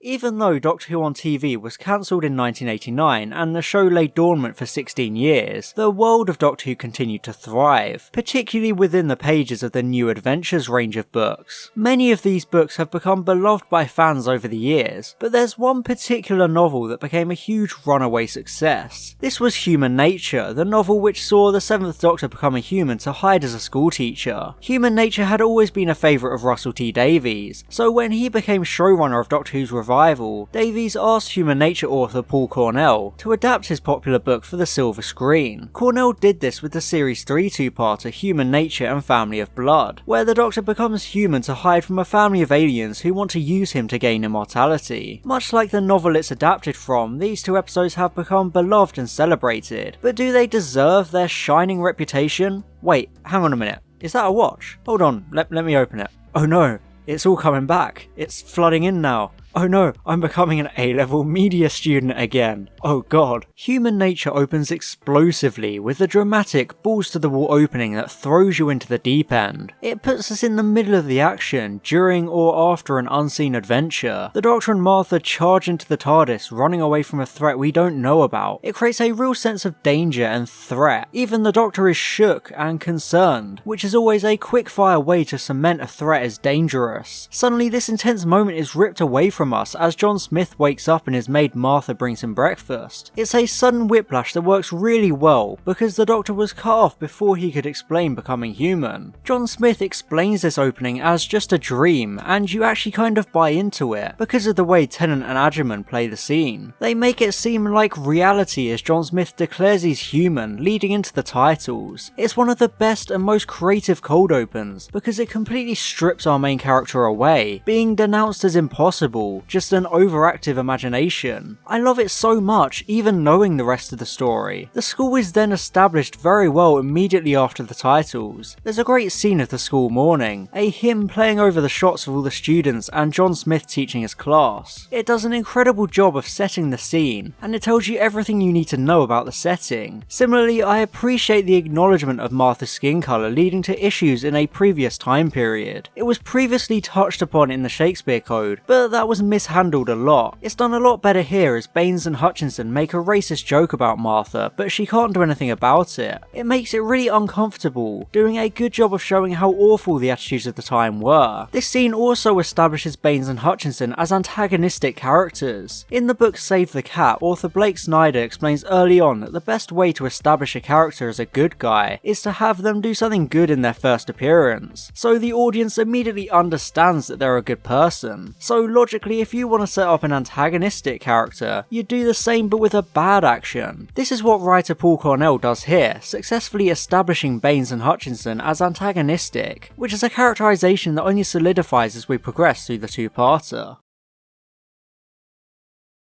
Even though Doctor Who on TV was cancelled in 1989 and the show lay dormant for 16 years, the world of Doctor Who continued to thrive, particularly within the pages of the New Adventures range of books. Many of these books have become beloved by fans over the years, but there's one particular novel that became a huge runaway success. This was Human Nature, the novel which saw the 7th Doctor become a human to hide as a schoolteacher. Human Nature had always been a favourite of Russell T Davies, so when he became showrunner of Doctor Who's revival, Davies asked Human Nature author Paul Cornell to adapt his popular book for the silver screen. Cornell did this with the Series 3 two-parter Human Nature and Family of Blood, where the Doctor becomes human to hide from a family of aliens who want to use him to gain immortality. Much like the novel it's adapted from, these two episodes have become beloved and celebrated, but do they deserve their shining reputation? Wait, hang on a minute, is that a watch? Hold on, let me open it. Oh no, it's all coming back, it's flooding in now. Oh no, I'm becoming an A-level media student again. Oh god. Human Nature opens explosively with a dramatic balls-to-the-wall opening that throws you into the deep end. It puts us in the middle of the action, during or after an unseen adventure. The Doctor and Martha charge into the TARDIS, running away from a threat we don't know about. It creates a real sense of danger and threat. Even the Doctor is shook and concerned, which is always a quick-fire way to cement a threat as dangerous. Suddenly this intense moment is ripped away from us as John Smith wakes up and his maid Martha brings him breakfast. It's a sudden whiplash that works really well because the Doctor was cut off before he could explain becoming human. John Smith explains this opening as just a dream, and you actually kind of buy into it because of the way Tennant and Adjaman play the scene. They make it seem like reality as John Smith declares he's human, leading into the titles. It's one of the best and most creative cold opens because it completely strips our main character away, being denounced as impossible, just an overactive imagination. I love it so much, even knowing the rest of the story. The school is then established very well immediately after the titles. There's a great scene of the school morning, a hymn playing over the shots of all the students and John Smith teaching his class. It does an incredible job of setting the scene, and it tells you everything you need to know about the setting. Similarly, I appreciate the acknowledgement of Martha's skin colour leading to issues in a previous time period. It was previously touched upon in the Shakespeare Code, but that was mishandled a lot. It's done a lot better here as Baines and Hutchinson make a racist joke about Martha, but she can't do anything about it. It makes it really uncomfortable, doing a good job of showing how awful the attitudes of the time were. This scene also establishes Baines and Hutchinson as antagonistic characters. In the book Save the Cat, author Blake Snyder explains early on that the best way to establish a character as a good guy is to have them do something good in their first appearance, so the audience immediately understands that they're a good person. So logically, if you want to set up an antagonistic character, you do the same but with a bad action. This is what writer Paul Cornell does here, successfully establishing Baines and Hutchinson as antagonistic, which is a characterization that only solidifies as we progress through the two-parter.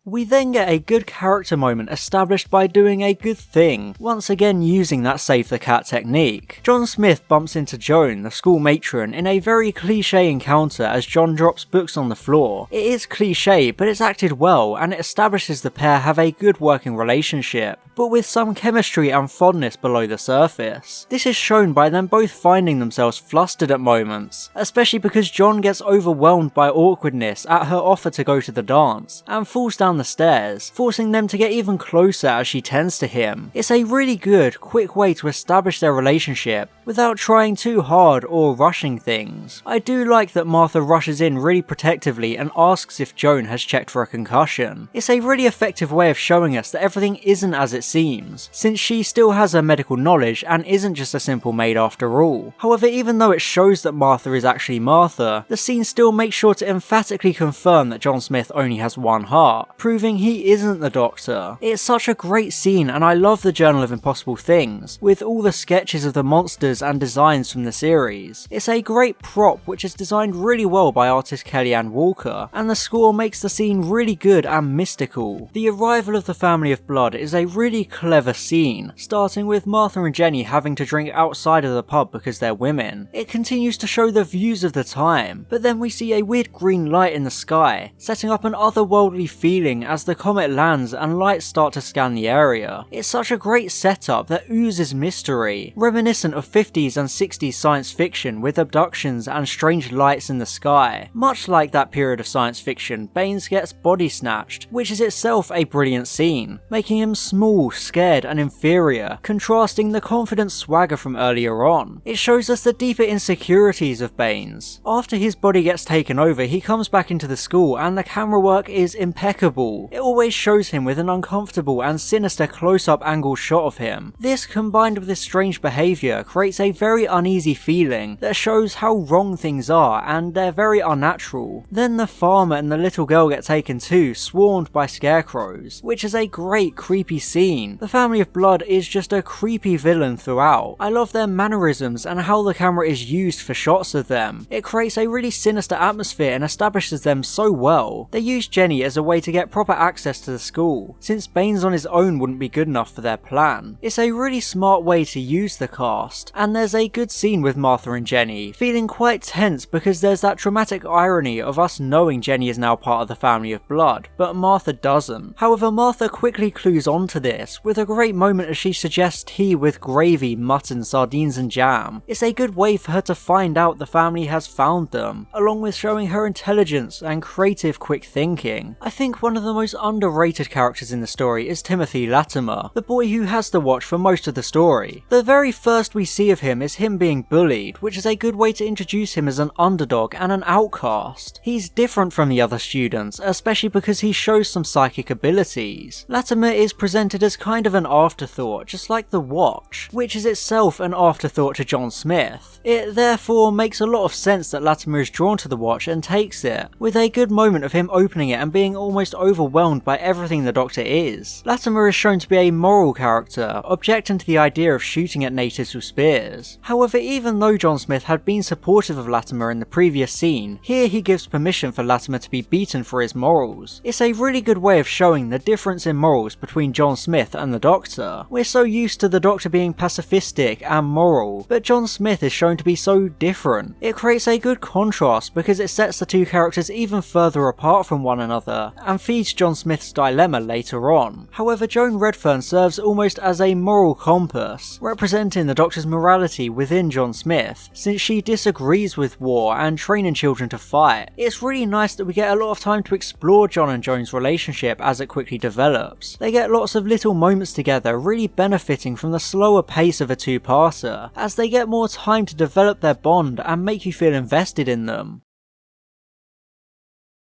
We then get a good character moment established by doing a good thing, once again using that Save the Cat technique. John Smith bumps into Joan, the school matron, in a very cliché encounter as John drops books on the floor. It is cliché, but it's acted well, and it establishes the pair have a good working relationship, but with some chemistry and fondness below the surface. This is shown by them both finding themselves flustered at moments, especially because John gets overwhelmed by awkwardness at her offer to go to the dance, and falls down the stairs, forcing them to get even closer as she tends to him. It's a really good, quick way to establish their relationship without trying too hard or rushing things. I do like that Martha rushes in really protectively and asks if Joan has checked for a concussion. It's a really effective way of showing us that everything isn't as it seems, since she still has her medical knowledge and isn't just a simple maid after all. However, even though it shows that Martha is actually Martha, the scene still makes sure to emphatically confirm that John Smith only has one heart, proving he isn't the Doctor. It's such a great scene, and I love the Journal of Impossible Things, with all the sketches of the monsters and designs from the series. It's a great prop which is designed really well by artist Kellyanne Walker, and the score makes the scene really good and mystical. The arrival of the Family of Blood is a really clever scene, starting with Martha and Jenny having to drink outside of the pub because they're women. It continues to show the views of the time, but then we see a weird green light in the sky, setting up an otherworldly feeling thrilling as the comet lands and lights start to scan the area. It's such a great setup that oozes mystery, reminiscent of 50s and 60s science fiction with abductions and strange lights in the sky. Much like that period of science fiction, Baines gets body snatched, which is itself a brilliant scene, making him small, scared and inferior, contrasting the confident swagger from earlier on. It shows us the deeper insecurities of Baines. After his body gets taken over, he comes back into the school and the camera work is impeccable. It always shows him with an uncomfortable and sinister close-up angle shot of him. This, combined with his strange behaviour, creates a very uneasy feeling that shows how wrong things are and they're very unnatural. Then the farmer and the little girl get taken too, swarmed by scarecrows, which is a great creepy scene. The family of blood is just a creepy villain throughout. I love their mannerisms and how the camera is used for shots of them. It creates a really sinister atmosphere and establishes them so well. They use Jenny as a way to get proper access to the school, since Baines on his own wouldn't be good enough for their plan. It's a really smart way to use the cast, and there's a good scene with Martha and Jenny, feeling quite tense because there's that dramatic irony of us knowing Jenny is now part of the family of blood, but Martha doesn't. However, Martha quickly clues onto this, with a great moment as she suggests tea with gravy, mutton, sardines and jam. It's a good way for her to find out the family has found them, along with showing her intelligence and creative quick thinking. I think one of the most underrated characters in the story is Timothy Latimer, the boy who has the watch for most of the story. The very first we see of him is him being bullied, which is a good way to introduce him as an underdog and an outcast. He's different from the other students, especially because he shows some psychic abilities. Latimer is presented as kind of an afterthought, just like the watch, which is itself an afterthought to John Smith. It therefore makes a lot of sense that Latimer is drawn to the watch and takes it, with a good moment of him opening it and being almost overwhelmed by everything the Doctor is. Latimer is shown to be a moral character, objecting to the idea of shooting at natives with spears. However, even though John Smith had been supportive of Latimer in the previous scene, here he gives permission for Latimer to be beaten for his morals. It's a really good way of showing the difference in morals between John Smith and the Doctor. We're so used to the Doctor being pacifistic and moral, but John Smith is shown to be so different. It creates a good contrast because it sets the two characters even further apart from one another, and feeds John Smith's dilemma later on. However, Joan Redfern serves almost as a moral compass, representing the Doctor's morality within John Smith, since she disagrees with war and training children to fight. It's really nice that we get a lot of time to explore John and Joan's relationship as it quickly develops. They get lots of little moments together, really benefiting from the slower pace of a two-parter, as they get more time to develop their bond and make you feel invested in them.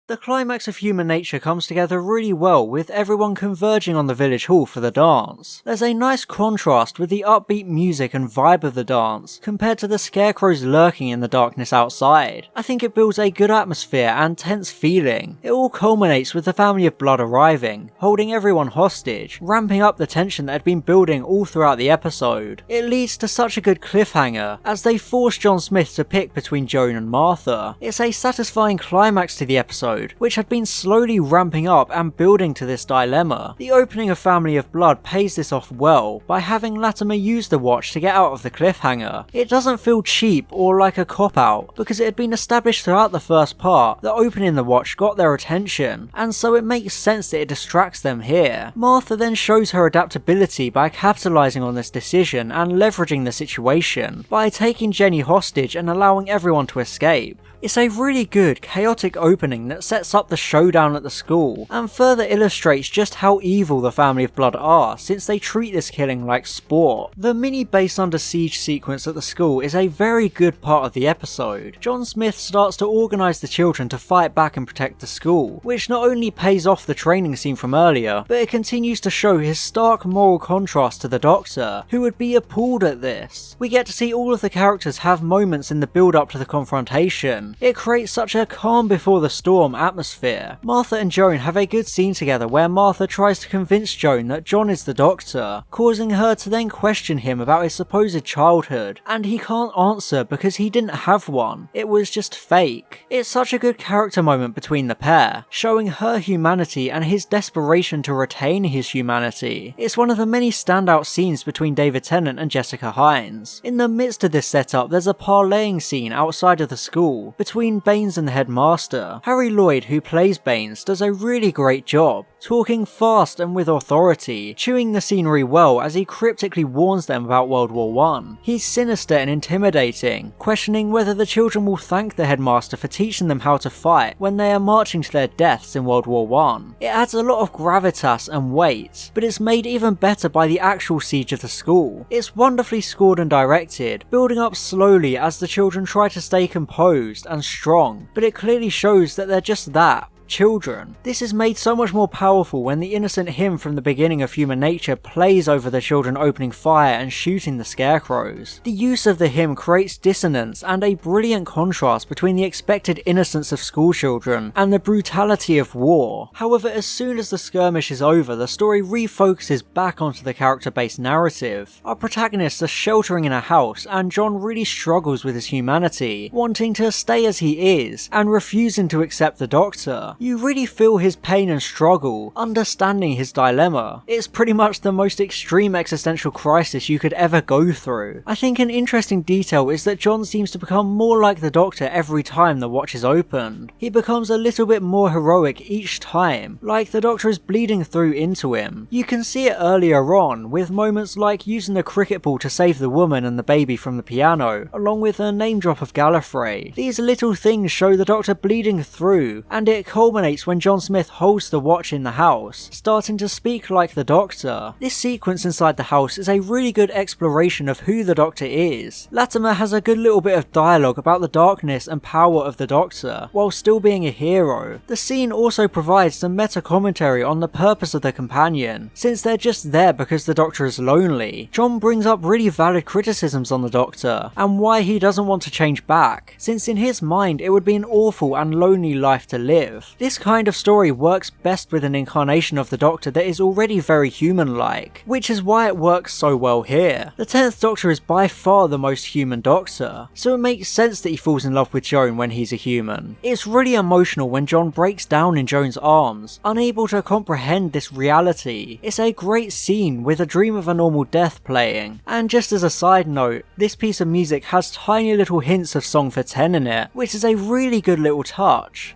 The climax of Human Nature comes together really well, with everyone converging on the village hall for the dance. There's a nice contrast with the upbeat music and vibe of the dance, compared to the scarecrows lurking in the darkness outside. I think it builds a good atmosphere and tense feeling. It all culminates with the family of blood arriving, holding everyone hostage, ramping up the tension that had been building all throughout the episode. It leads to such a good cliffhanger, as they force John Smith to pick between Joan and Martha. It's a satisfying climax to the episode, which had been slowly ramping up and building to this dilemma. The opening of Family of Blood pays this off well by having Latimer use the watch to get out of the cliffhanger. It doesn't feel cheap or like a cop-out, because it had been established throughout the first part that opening the watch got their attention, and so it makes sense that it distracts them here. Martha then shows her adaptability by capitalising on this decision and leveraging the situation by taking Jenny hostage and allowing everyone to escape. It's a really good, chaotic opening that sets up the showdown at the school, and further illustrates just how evil the Family of Blood are, since they treat this killing like sport. The mini base under siege sequence at the school is a very good part of the episode. John Smith starts to organise the children to fight back and protect the school, which not only pays off the training scene from earlier, but it continues to show his stark moral contrast to the Doctor, who would be appalled at this. We get to see all of the characters have moments in the build up to the confrontation. It creates such a calm before the storm atmosphere. Martha and Joan have a good scene together where Martha tries to convince Joan that John is the Doctor, causing her to then question him about his supposed childhood, and he can't answer because he didn't have one. It was just fake. It's such a good character moment between the pair, showing her humanity and his desperation to retain his humanity. It's one of the many standout scenes between David Tennant and Jessica Hines. In the midst of this setup, there's a parleying scene outside of the school, between Baines and the headmaster. Harry Lloyd, who plays Baines, does a really great job, talking fast and with authority, chewing the scenery well as he cryptically warns them about World War I. He's sinister and intimidating, questioning whether the children will thank the headmaster for teaching them how to fight when they are marching to their deaths in World War I. It adds a lot of gravitas and weight, but it's made even better by the actual siege of the school. It's wonderfully scored and directed, building up slowly as the children try to stay composed and strong, but it clearly shows that they're just that. Children. This is made so much more powerful when the innocent hymn from the beginning of Human Nature plays over the children opening fire and shooting the scarecrows. The use of the hymn creates dissonance and a brilliant contrast between the expected innocence of schoolchildren and the brutality of war. However, as soon as the skirmish is over, the story refocuses back onto the character-based narrative. Our protagonists are sheltering in a house, and John really struggles with his humanity, wanting to stay as he is and refusing to accept the Doctor. You really feel his pain and struggle, understanding his dilemma. It's pretty much the most extreme existential crisis you could ever go through. I think an interesting detail is that John seems to become more like the Doctor every time the watch is opened. He becomes a little bit more heroic each time, like the Doctor is bleeding through into him. You can see it earlier on, with moments like using the cricket ball to save the woman and the baby from the piano, along with a name drop of Gallifrey. These little things show the Doctor bleeding through, and it culminates when John Smith holds the watch in the house, starting to speak like the Doctor. This sequence inside the house is a really good exploration of who the Doctor is. Latimer has a good little bit of dialogue about the darkness and power of the Doctor, while still being a hero. The scene also provides some meta-commentary on the purpose of the companion, since they're just there because the Doctor is lonely. John brings up really valid criticisms on the Doctor, and why he doesn't want to change back, since in his mind it would be an awful and lonely life to live. This kind of story works best with an incarnation of the Doctor that is already very human-like, which is why it works so well here. The 10th Doctor is by far the most human Doctor, so it makes sense that he falls in love with Joan when he's a human. It's really emotional when John breaks down in Joan's arms, unable to comprehend this reality. It's a great scene with A Dream of a Normal Death playing, and just as a side note, this piece of music has tiny little hints of Song for 10 in it, which is a really good little touch.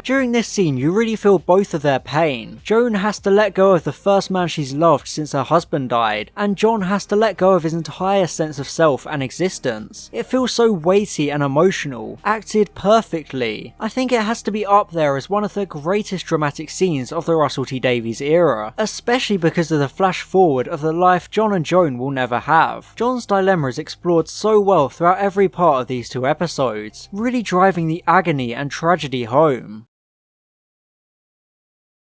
During this scene, you really feel both of their pain. Joan has to let go of the first man she's loved since her husband died, and John has to let go of his entire sense of self and existence. It feels so weighty and emotional, acted perfectly. I think it has to be up there as one of the greatest dramatic scenes of the Russell T Davies era, especially because of the flash forward of the life John and Joan will never have. John's dilemma is explored so well throughout every part of these two episodes, really driving the agony and tragedy home.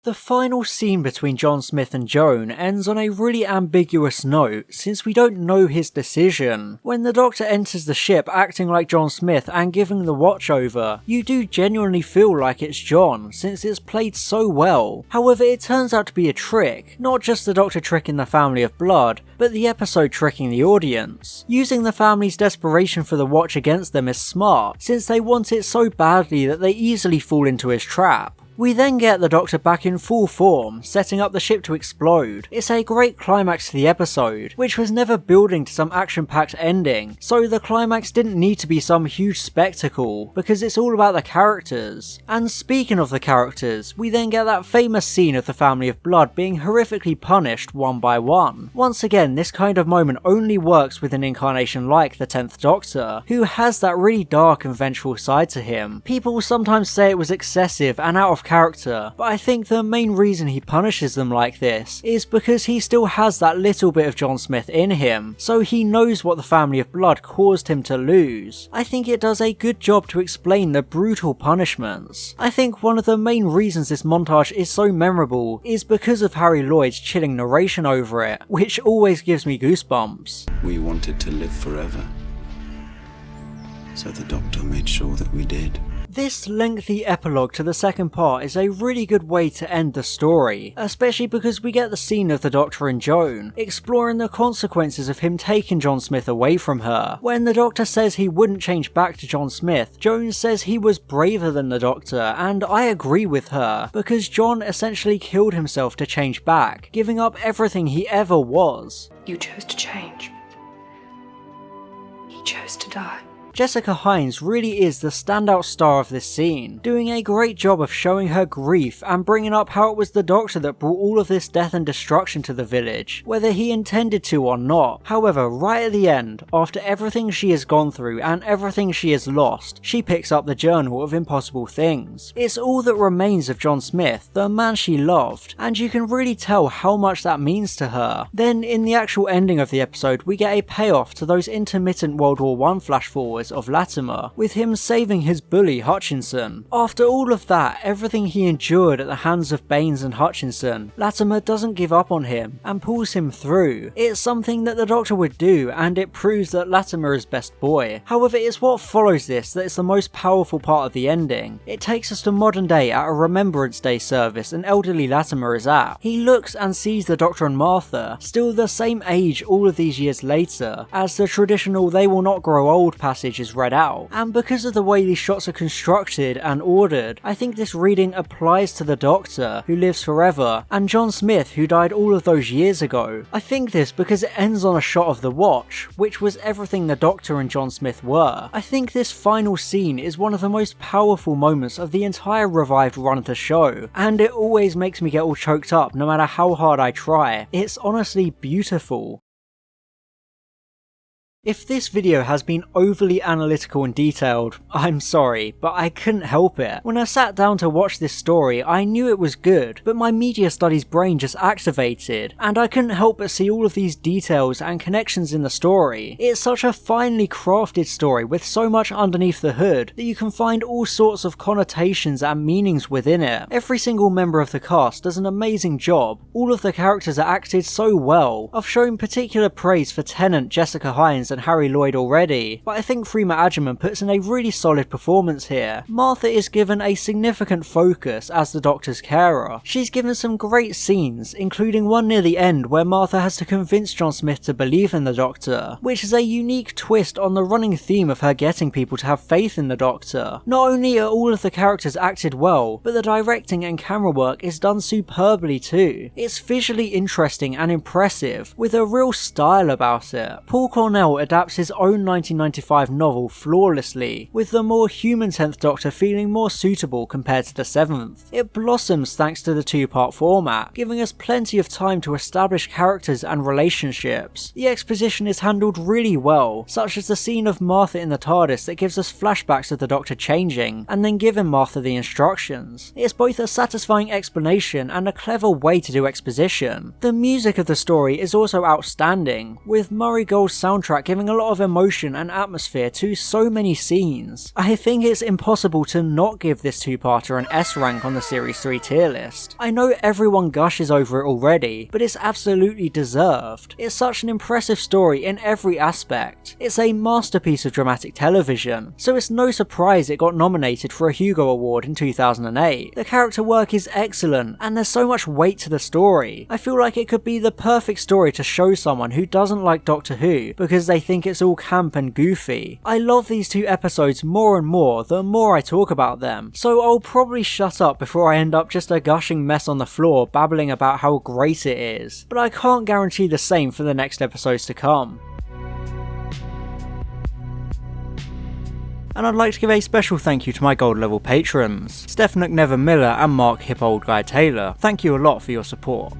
The final scene between John Smith and Joan ends on a really ambiguous note, since we don't know his decision. When the Doctor enters the ship acting like John Smith and giving the watch over, you do genuinely feel like it's John, since it's played so well. However, it turns out to be a trick, not just the Doctor tricking the family of blood, but the episode tricking the audience. Using the family's desperation for the watch against them is smart, since they want it so badly that they easily fall into his trap. We then get the Doctor back in full form, setting up the ship to explode. It's a great climax to the episode, which was never building to some action-packed ending, so the climax didn't need to be some huge spectacle, because it's all about the characters. And speaking of the characters, we then get that famous scene of the family of blood being horrifically punished one by one. Once again, this kind of moment only works with an incarnation like the 10th Doctor, who has that really dark and vengeful side to him. People sometimes say it was excessive and out of character, but I think the main reason he punishes them like this is because he still has that little bit of John Smith in him, so he knows what the family of blood caused him to lose. I think it does a good job to explain the brutal punishments. I think one of the main reasons this montage is so memorable is because of Harry Lloyd's chilling narration over it, which always gives me goosebumps. We wanted to live forever, so the Doctor made sure that we did. This lengthy epilogue to the second part is a really good way to end the story, especially because we get the scene of the Doctor and Joan, exploring the consequences of him taking John Smith away from her. When the Doctor says he wouldn't change back to John Smith, Joan says he was braver than the Doctor, and I agree with her, because John essentially killed himself to change back, giving up everything he ever was. You chose to change. He chose to die. Jessica Hynes really is the standout star of this scene, doing a great job of showing her grief and bringing up how it was the Doctor that brought all of this death and destruction to the village, whether he intended to or not. However, right at the end, after everything she has gone through and everything she has lost, she picks up the Journal of Impossible Things. It's all that remains of John Smith, the man she loved, and you can really tell how much that means to her. Then, in the actual ending of the episode, we get a payoff to those intermittent World War I flash forwards of Latimer, with him saving his bully Hutchinson. After all of that, everything he endured at the hands of Baines and Hutchinson, Latimer doesn't give up on him and pulls him through. It's something that the Doctor would do, and it proves that Latimer is best boy. However, it's what follows this that is the most powerful part of the ending. It takes us to modern day at a Remembrance Day service an elderly Latimer is at. He looks and sees the Doctor and Martha, still the same age all of these years later, as the traditional "they will not grow old" passage is read out, and because of the way these shots are constructed and ordered, I think this reading applies to the Doctor, who lives forever, and John Smith, who died all of those years ago. I think this because it ends on a shot of the Watch, which was everything the Doctor and John Smith were. I think this final scene is one of the most powerful moments of the entire revived run of the show, and it always makes me get all choked up no matter how hard I try. It's honestly beautiful. If this video has been overly analytical and detailed, I'm sorry, but I couldn't help it. When I sat down to watch this story, I knew it was good, but my media studies brain just activated, and I couldn't help but see all of these details and connections in the story. It's such a finely crafted story with so much underneath the hood that you can find all sorts of connotations and meanings within it. Every single member of the cast does an amazing job. All of the characters are acted so well. I've shown particular praise for Tennant, Jessica Hynes, and Harry Lloyd already, but I think Freema Agyeman puts in a really solid performance here. Martha is given a significant focus as the Doctor's carer. She's given some great scenes, including one near the end where Martha has to convince John Smith to believe in the Doctor, which is a unique twist on the running theme of her getting people to have faith in the Doctor. Not only are all of the characters acted well, but the directing and camera work is done superbly too. It's visually interesting and impressive, with a real style about it. Paul Cornell adapts his own 1995 novel flawlessly, with the more human 10th Doctor feeling more suitable compared to the 7th. It blossoms thanks to the two-part format, giving us plenty of time to establish characters and relationships. The exposition is handled really well, such as the scene of Martha in the TARDIS that gives us flashbacks of the Doctor changing, and then giving Martha the instructions. It's both a satisfying explanation and a clever way to do exposition. The music of the story is also outstanding, with Murray Gold's soundtrack giving a lot of emotion and atmosphere to so many scenes. I think it's impossible to not give this two-parter an S rank on the Series 3 tier list. I know everyone gushes over it already, but it's absolutely deserved. It's such an impressive story in every aspect. It's a masterpiece of dramatic television, so it's no surprise it got nominated for a Hugo Award in 2008. The character work is excellent, and there's so much weight to the story. I feel like it could be the perfect story to show someone who doesn't like Doctor Who because they think it's all camp and goofy. I love these two episodes more and more the more I talk about them, so I'll probably shut up before I end up just a gushing mess on the floor babbling about how great it is, but I can't guarantee the same for the next episodes to come. And I'd like to give a special thank you to my gold level patrons, Steph McNever Miller and Mark Hip Old Guy Taylor. Thank you a lot for your support.